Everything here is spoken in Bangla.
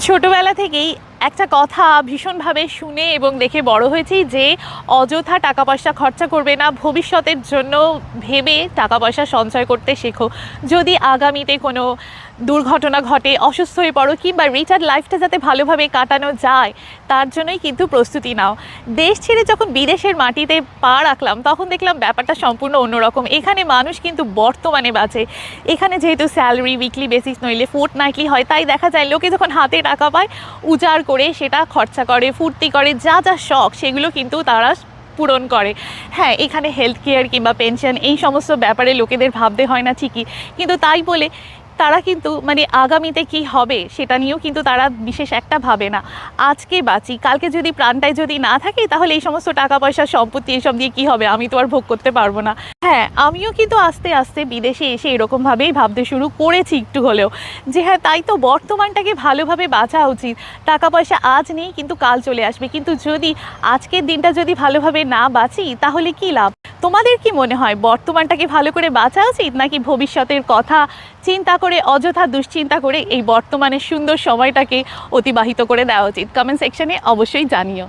ছোটবেলা থেকেই একটা কথা ভীষণভাবে শুনে এবং দেখে বড় হয়েছি যে অযথা টাকা পয়সা খরচা করবে না, ভবিষ্যতের জন্য ভেবে টাকা পয়সা সঞ্চয় করতে শেখো। যদি আগামীতে কোনো দুর্ঘটনা ঘটে, অসুস্থ হয়ে পড়ো, কিংবা রিটায়ার্ড লাইফটা যাতে ভালোভাবে কাটানো যায় তার জন্যই কিন্তু প্রস্তুতি নাও। দেশ ছেড়ে যখন বিদেশের মাটিতে পা রাখলাম তখন দেখলাম ব্যাপারটা সম্পূর্ণ অন্যরকম। এখানে মানুষ কিন্তু বর্তমানে বাঁচে। এখানে যেহেতু স্যালারি উইকলি বেসিস নইলে ফোর্টনাইটলি হয়, তাই দেখা যায় লোকে যখন হাতে টাকা পায় উজাড় করে সেটা খরচা করে, ফুর্তি করে, যা যা শখ সেগুলো কিন্তু তারা পূরণ করে। হ্যাঁ, এখানে হেলথ কেয়ার কিংবা পেনশন এই সমস্ত ব্যাপারে লোকেদের ভাবতে হয় না ঠিকই, কিন্তু তাই বলে তারা কিন্তু আগামীতে কি হবে সেটা নিয়েও কিন্তু তারা বিশেষ একটা ভাবে না। আজকে বাঁচি, কালকে যদি প্রাণটায় যদি না থাকে তাহলে এই সমস্ত টাকা পয়সা সম্পত্তি এইসব দিয়ে কী হবে, আমি তো আর ভোগ করতে পারবো না। হ্যাঁ, আমিও কিন্তু আস্তে আস্তে বিদেশে এসে এরকমভাবেই ভাবতে শুরু করেছি একটু হলেও, যে হ্যাঁ তাই তো, বর্তমানটাকে ভালোভাবে বাঁচা উচিত। টাকা পয়সা আজ নেই কিন্তু কাল চলে আসবে, কিন্তু যদি আজকের দিনটা যদি ভালোভাবে না বাঁচি তাহলে কী লাভ? তোমাদের কি মনে হয়, বর্তমানটাকে ভালো করে বাঁচা উচিত, নাকি ভবিষ্যতের কথা চিন্তা করে অযথা দুশ্চিন্তা করে এই বর্তমানের সুন্দর সময়টাকে অতিবাহিত করে দেওয়া উচিত? কমেন্ট সেকশনে অবশ্যই জানিও।